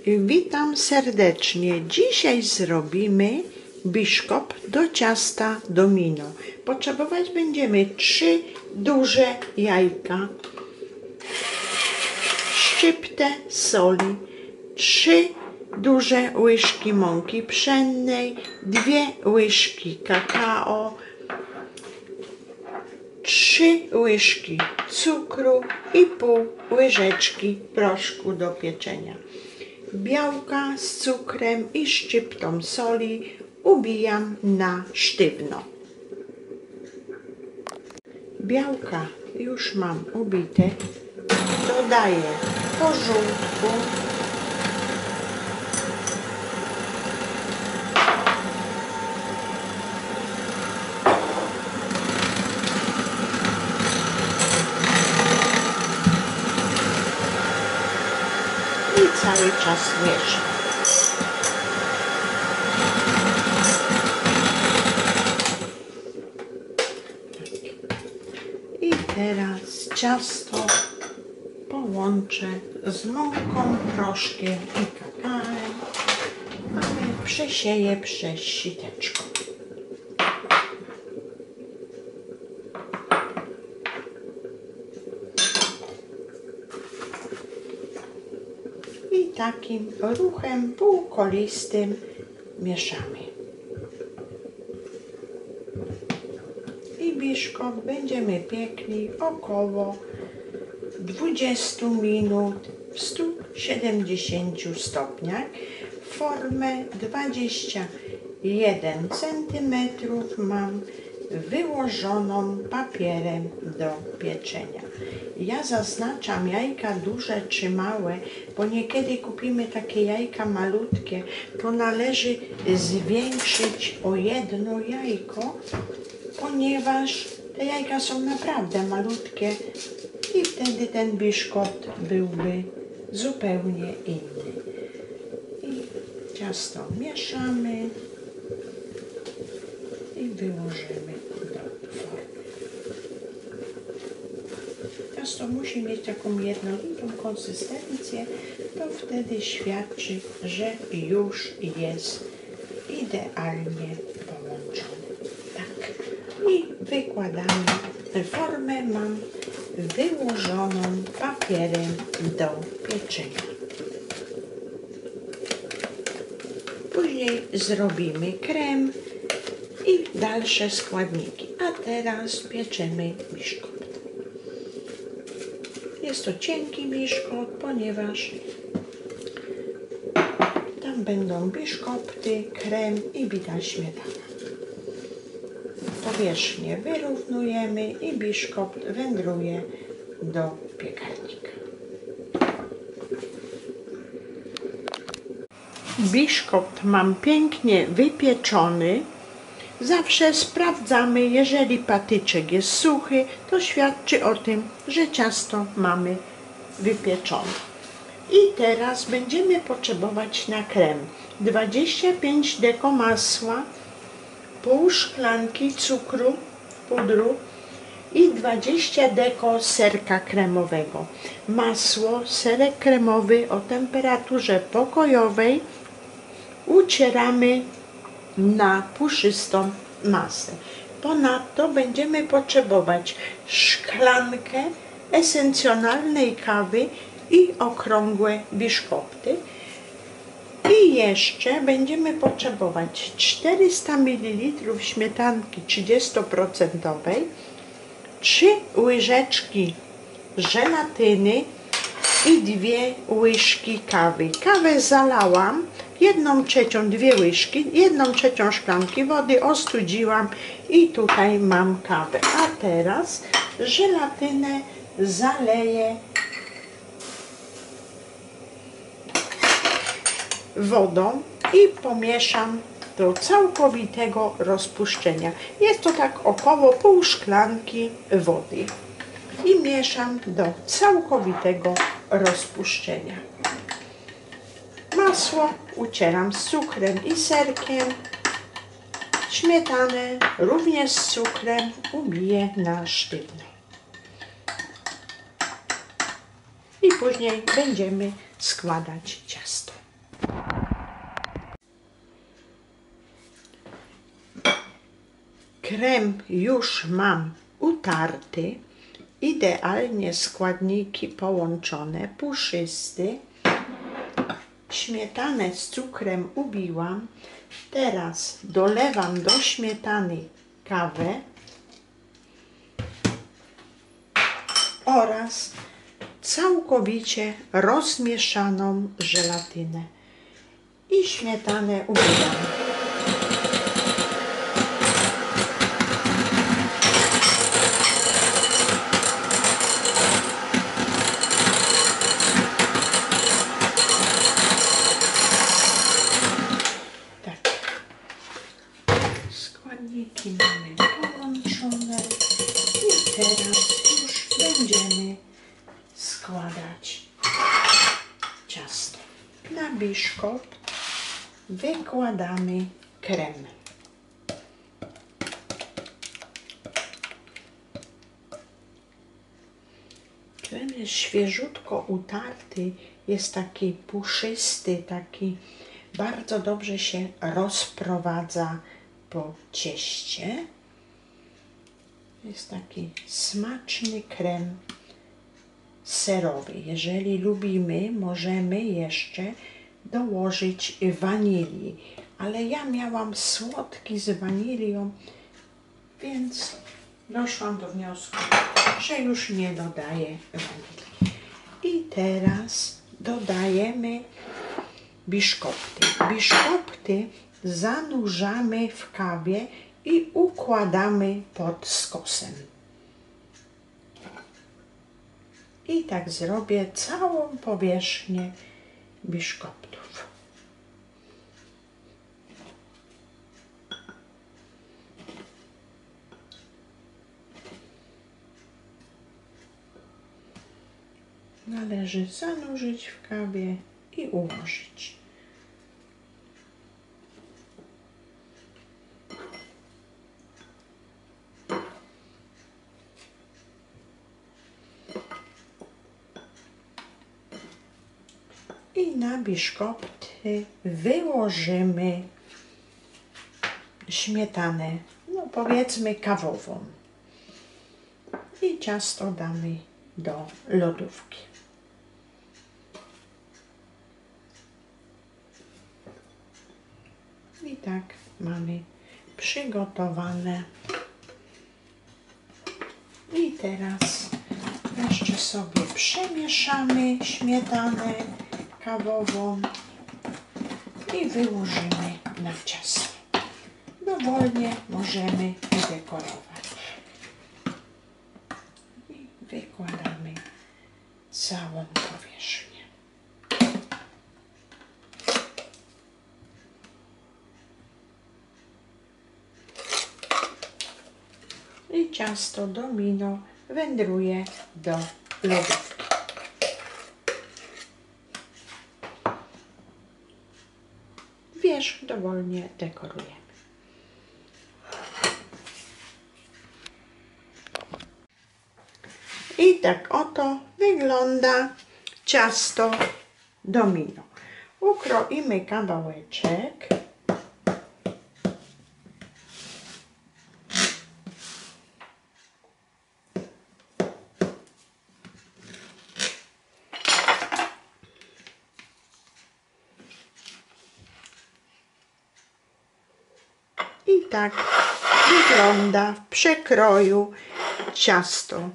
Witam serdecznie. Dzisiaj zrobimy biszkopt do ciasta domino. Potrzebować będziemy 3 duże jajka, szczyptę soli, 3 duże łyżki mąki pszennej, 2 łyżki kakao, 3 łyżki cukru i pół łyżeczki proszku do pieczenia. Białka z cukrem i szczyptą soli ubijam na sztywno. Białka już mam ubite. Dodaję po żółtku, i cały czas mieszam. I teraz ciasto połączę z mąką, proszkiem i kakałem. Przesieję przez siteczko. I takim ruchem półkolistym mieszamy. I biszkopt będziemy piekli około 20 minut w 170 stopniach. Formę 21 cm mam wyłożoną papierem do pieczenia. Ja zaznaczam jajka duże czy małe, bo niekiedy kupimy takie jajka malutkie, to należy zwiększyć o jedno jajko, ponieważ te jajka są naprawdę malutkie i wtedy ten biszkopt byłby zupełnie inny. I ciasto mieszamy i wyłożymy do formy. Ciasto musi mieć taką jednolitą konsystencję, to wtedy świadczy, że już jest idealnie połączone. Tak. I wykładamy. Formę mam wyłożoną papierem do pieczenia. Później zrobimy krem i dalsze składniki. A teraz pieczemy biszkopt. Jest to cienki biszkopt, ponieważ tam będą biszkopty, krem i bita śmietana. Powierzchnię wyrównujemy i biszkopt wędruje do piekarnika. Biszkopt mam pięknie wypieczony. Zawsze sprawdzamy, jeżeli patyczek jest suchy, to świadczy o tym, że ciasto mamy wypieczone. I teraz będziemy potrzebować na krem 25 deko masła, pół szklanki cukru, pudru i 20 deko serka kremowego. Masło, serek kremowy o temperaturze pokojowej ucieramy na puszystą masę. Ponadto będziemy potrzebować szklankę esencjonalnej kawy i okrągłe biszkopty. I jeszcze będziemy potrzebować 400 ml śmietanki 30%, 3 łyżeczki żelatyny i 2 łyżki kawy. Kawę zalałam 1/3, 2 łyżki, 1/3 szklanki wody, ostudziłam i tutaj mam kawę. A teraz żelatynę zaleję wodą i pomieszam do całkowitego rozpuszczenia. Jest to tak około pół szklanki wody. I mieszam do całkowitego rozpuszczenia. Masło ucieram z cukrem i serkiem. Śmietanę również z cukrem ubiję na sztywno. I później będziemy składać ciasto. Krem już mam utarty, idealnie składniki połączone, puszysty. Śmietanę z cukrem ubiłam. Teraz dolewam do śmietany kawę oraz całkowicie rozmieszaną żelatynę i śmietanę ubiłam. Składniki mamy połączone i teraz już będziemy składać ciasto. Na biszkopt wykładamy krem. Krem jest świeżutko utarty, jest taki puszysty, taki bardzo dobrze się rozprowadza po cieście. Jest taki smaczny krem serowy. Jeżeli lubimy, możemy jeszcze dołożyć wanilii, ale ja miałam słodki z wanilią, więc doszłam do wniosku, że już nie dodaję wanilii. I teraz dodajemy biszkopty. Biszkopty zanurzamy w kawie i układamy pod skosem. I tak zrobię całą powierzchnię biszkoptów. Należy zanurzyć w kawie i ułożyć. I na biszkopty wyłożymy śmietanę, no powiedzmy kawową. I ciasto damy do lodówki. I tak mamy przygotowane. I teraz jeszcze sobie przemieszamy śmietanę kawową i wyłożymy na ciasto. Dowolnie możemy dekorować. I wykładamy całą powierzchnię. I ciasto domino wędruje do lodówki. Wierzch dowolnie dekorujemy. I tak oto wygląda ciasto domino. Ukroimy kawałeczek. I tak wygląda w przekroju ciasto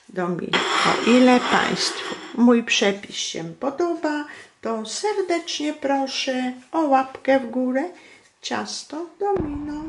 domino. O ile Państwu mój przepis się podoba, to serdecznie proszę o łapkę w górę. Ciasto domino.